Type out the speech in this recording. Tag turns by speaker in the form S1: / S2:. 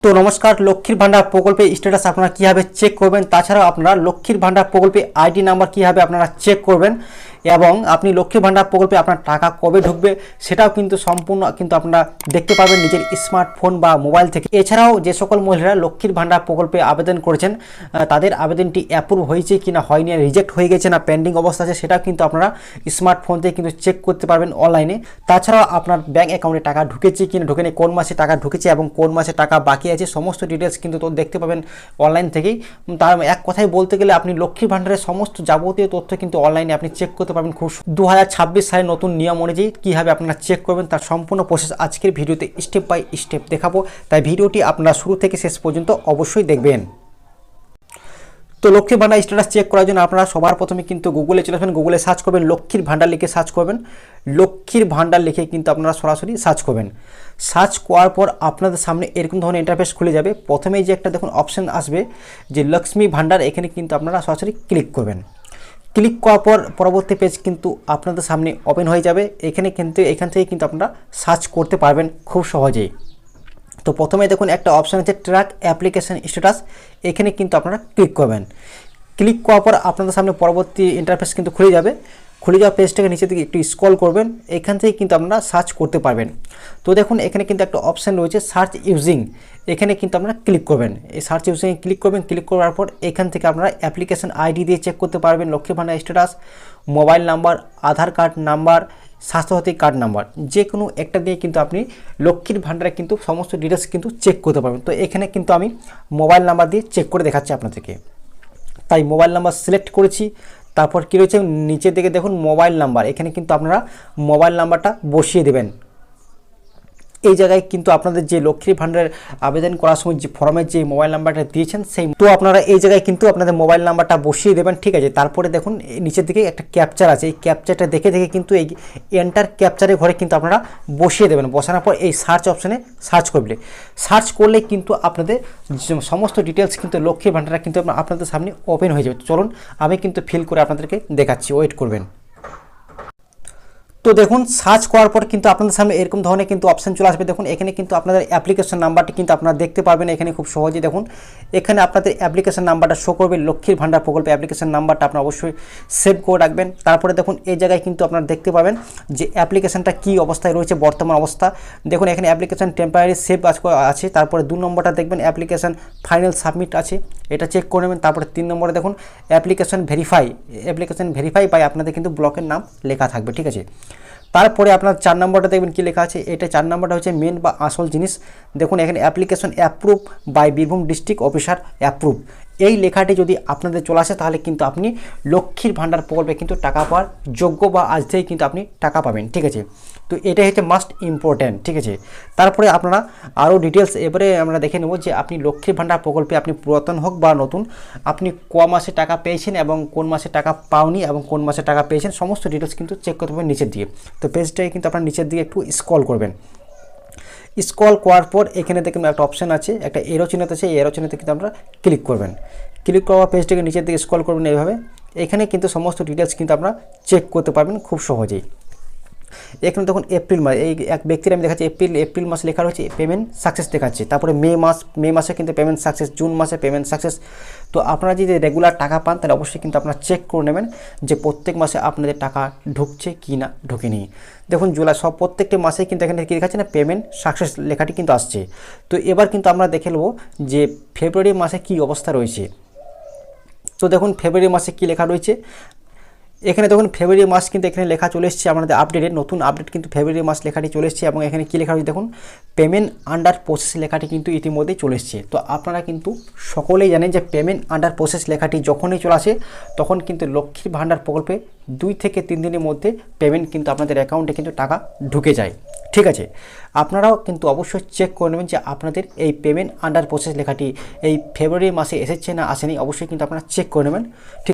S1: তো নমস্কার, লক্ষ্মীর ভান্ডার প্রকল্পে স্ট্যাটাস আপনারা কীভাবে চেক করবেন, তাছাড়াও আপনারা লক্ষ্মীর ভান্ডার প্রকল্পে আইডি নাম্বার কীভাবে আপনারা চেক করবেন এবং আপনি লক্ষ্মীর ভান্ডার প্রকল্পে আপনার টাকা কবে ঢুকবে সেটাও কিন্তু সম্পূর্ণ কিন্তু আপনারা দেখতে পাবেন নিজের স্মার্টফোন বা মোবাইল থেকে। এছাড়াও যে সকল মহিলারা লক্ষ্মীর ভান্ডার প্রকল্পে আবেদন করেছেন তাদের আবেদনটি অ্যাপ্রুভ হয়েছে কি না হয়নি, রিজেক্ট হয়ে গেছে না পেন্ডিং অবস্থা আছে, সেটাও কিন্তু আপনারা স্মার্টফোন থেকে কিন্তু চেক করতে পারবেন অনলাইনে। তাছাড়াও আপনার ব্যাঙ্ক অ্যাকাউন্টে টাকা ঢুকেছে কি না ঢুকেনি, কোন মাসে টাকা ঢুকেছে এবং কোন মাসে টাকা বাকি আছে, সমস্ত ডিটেলস কিন্তু তো দেখতে পাবেন অনলাইন থেকেই। তার এক কথায় বলতে গেলে আপনি লক্ষ্মীর ভান্ডারের সমস্ত যাবতীয় তথ্য কিন্তু অনলাইনে আপনি চেক করতে পারবেন। খুব 2026 সালের নতুন নিয়ম অনুযায়ী কীভাবে আপনারা চেক করবেন তার সম্পূর্ণ প্রসেস আজকের ভিডিওতে স্টেপ বাই স্টেপ দেখাবো, তাই ভিডিওটি আপনারা শুরু থেকে শেষ পর্যন্ত অবশ্যই দেখবেন। তো লক্ষ্মীর ভান্ডার স্ট্যাটাস চেক করার জন্য আপনারা সবার প্রথমে কিন্তু গুগলে চলে আসবেন, গুগলে সার্চ করবেন লক্ষ্মীর ভান্ডার লিখে সার্চ করবেন। লক্ষ্মীর ভান্ডার লিখে কিন্তু আপনারা সরাসরি সার্চ করবেন। সার্চ করার পর আপনাদের সামনে এরকম ধরনের ইন্টারফেস খুলে যাবে। প্রথমেই যে একটা দেখুন অপশান আসবে যে লক্ষ্মী ভান্ডার, এখানে কিন্তু আপনারা সরাসরি ক্লিক করবেন। ক্লিক করার পর পরবর্তী পেজ কিন্তু আপনাদের সামনে ওপেন হয়ে যাবে। এখান থেকে কিন্তু আপনারা সার্চ করতে পারবেন খুব সহজেই। তো প্রথমে দেখুন একটা অপশান আছে ট্র্যাক অ্যাপ্লিকেশন স্ট্যাটাস, এখানে কিন্তু আপনারা ক্লিক করবেন। ক্লিক করার পর আপনাদের সামনে পরবর্তী ইন্টারফেস কিন্তু খুলে যাবে। খুলে যাওয়া পেজটাকে নিচে দিকে একটু স্ক্রল করবেন, এখান থেকে কিন্তু আপনারা সার্চ করতে পারবেন। তো দেখুন এখানে কিন্তু একটা অপশান রয়েছে সার্চ ইউজিং, এখানে কিন্তু আপনারা ক্লিক করবেন। এই সার্চ ইউজিংয়ে ক্লিক করবেন। ক্লিক করার পর এখান থেকে আপনারা অ্যাপ্লিকেশন আইডি দিয়ে চেক করতে পারবেন Lakshmir Bhandar status, mobile number, Aadhaar card number, Swasthya Sathi card number, যে কোনো একটা দিয়ে কিন্তু আপনি লক্ষ্মীর ভান্ডারে কিন্তু সমস্ত ডিটেলস কিন্তু চেক করতে পারবেন। তো এখানে কিন্তু আমি মোবাইল নাম্বার দিয়ে চেক করে দেখাচ্ছি আপনাদেরকে, তাই মোবাইল নাম্বার সিলেক্ট করেছি। তারপর কী রয়েছে নিচের দিকে দেখুন মোবাইল নাম্বার, এখানে কিন্তু আপনারা মোবাইল নাম্বারটা বসিয়ে দেবেন। এই জায়গায় কিন্তু আপনাদের যে লক্ষ্মীর ভান্ডারের আবেদন করার সময় যে ফর্মের যে মোবাইল নাম্বারটা দিয়েছেন সেই তো আপনারা এই জায়গায় কিন্তু আপনাদের মোবাইল নাম্বারটা বসিয়ে দেবেন, ঠিক আছে। তারপরে দেখুন নিচের দিকে একটা ক্যাপচার আছে, এই ক্যাপচারটা দেখে কিন্তু এই এন্টার ক্যাপচারের ঘরে কিন্তু আপনারা বসিয়ে দেবেন। বসানোর পর এই সার্চ অপশানে সার্চ করলে কিন্তু আপনাদের সমস্ত ডিটেলস কিন্তু লক্ষ্মীর ভান্ডারটা কিন্তু আপনাদের সামনে ওপেন হয়ে যাবে। চলুন আমি কিন্তু ফিল করে আপনাদেরকে দেখাচ্ছি, ওয়েট করবেন। তো দেখুন সার্চ করার পর কিন্তু আপনাদের সামনে এরকম ধরনের কিন্তু অপশান চলে আসবে। দেখুন এখানে কিন্তু আপনাদের অ্যাপ্লিকেশন নাম্বারটি কিন্তু আপনারা দেখতে পারবেন এখানে খুব সহজেই। দেখুন এখানে আপনাদের অ্যাপ্লিকেশন নাম্বারটা শো করবে, লক্ষ্মীর ভান্ডার প্রকল্পে অ্যাপ্লিকেশন নাম্বারটা আপনারা অবশ্যই সেভ করে রাখবেন। তারপরে দেখুন এই জায়গায় কিন্তু আপনারা দেখতে পাবেন যে অ্যাপ্লিকেশনটা কী অবস্থায় রয়েছে বর্তমান অবস্থা। দেখুন এখানে অ্যাপ্লিকেশন টেম্পোরারি সেভ আছে, তারপরে 2 নম্বরটা দেখবেন অ্যাপ্লিকেশন ফাইনাল সাবমিট আছে, এটা চেক করে নেবেন। তারপরে 3 নম্বরে দেখুন অ্যাপ্লিকেশন ভেরিফাই বাই আপনাদের কিন্তু ব্লকের নাম লেখা থাকবে, ঠিক আছে। তারপরে আপনার 4 নম্বরটা দেখবেন কী লেখা আছে, এটা 4 নম্বরটা হচ্ছে মেন বা আসল জিনিস। দেখুন এখানে application approve by Birbhum district officer approve, এই লেখাটি যদি আপনাদের চলে আসে তাহলে কিন্তু আপনি লক্ষ্মীর ভান্ডার প্রকল্পে কিন্তু টাকা পাওয়ার যোগ্য বা আজ থেকেই কিন্তু আপনি টাকা পাবেন, ঠিক আছে। তো এটাই হচ্ছে মাস্ট ইম্পর্ট্যান্ট, ঠিক আছে। তারপরে আপনারা আরও ডিটেলস এবারে আমরা দেখে নেব যে আপনি লক্ষ্মীর ভান্ডার প্রকল্পে আপনি পুরাতন হোক বা নতুন, আপনি ক মাসে টাকা পেয়েছেন এবং কোন মাসে টাকা পাওনি এবং কোন মাসে টাকা পেয়েছেন সমস্ত ডিটেলস কিন্তু চেক করতে পারবেন নিচের দিকে। তো পেজটাকে কিন্তু আপনার নিচের দিকে একটু স্ক্রল করবেন। স্ক্রল করার পর এখানে দেখুন একটা অপশান আছে, একটা এরো চিহ্ন আছে, এই এরো চিহ্নতে কিন্তু আপনারা ক্লিক করবেন। ক্লিক করার পেজটাকে নিচের দিকে স্ক্রল করবেন এইভাবে। এখানে কিন্তু সমস্ত ডিটেলস কিন্তু আপনারা চেক করতে পারবেন খুব সহজেই। এখানে দেখুন এপ্রিল মাস, এই এক ব্যক্তির আমি দেখাচ্ছি এপ্রিল মাসে লেখা রয়েছে পেমেন্ট সাকসেস দেখাচ্ছে। তারপরে মে মাসে কিন্তু পেমেন্ট সাকসেস, জুন মাসে পেমেন্ট সাকসেস। তো আপনারা যদি রেগুলার টাকা পান তাহলে অবশ্যই কিন্তু আপনারা চেক করে নেবেন যে প্রত্যেক মাসে আপনাদের টাকা ঢুকছে কি না ঢুকেনি। দেখুন জুলাই প্রত্যেকটি মাসে কিন্তু এখানে কী দেখাচ্ছে না পেমেন্ট সাকসেস লেখাটি কিন্তু আসছে। তো এবার কিন্তু আমরা দেখে নেব যে ফেব্রুয়ারি মাসে কী অবস্থা রয়েছে। তো দেখুন ফেব্রুয়ারি মাসে কী লেখা রয়েছে, এখানে দেখুন ফেব্রুয়ারি মাস কিন্তু এখানে লেখা চলে এসেছে আমাদের আপডেটের নতুন আপডেট কিন্তু ফেব্রুয়ারি মাস লেখাটি চলে এসেছে এবং এখানে কী লেখা রয়েছে দেখুন পেমেন্ট আন্ডার প্রসেস লেখাটি কিন্তু ইতিমধ্যেই চলে এসেছে। তো আপনারা কিন্তু সকলেই জানেন যে পেমেন্ট আন্ডার প্রসেস লেখাটি যখনই চলে আসে তখন কিন্তু লক্ষ্মীর ভান্ডার প্রকল্পে 2 থেকে 3 দিনের মধ্যে পেমেন্ট কিন্তু আপনাদের অ্যাকাউন্টে কিন্তু টাকা ঢুকে যায়, ঠিক আছে। আপনারাও কিন্তু অবশ্যই চেক করে নেবেন যে আপনাদের এই পেমেন্ট আন্ডার প্রসেস লেখাটি এই ফেব্রুয়ারি মাসে এসেছে না আসেনি, অবশ্যই কিন্তু আপনারা চেক করে নেবেন, ঠিক।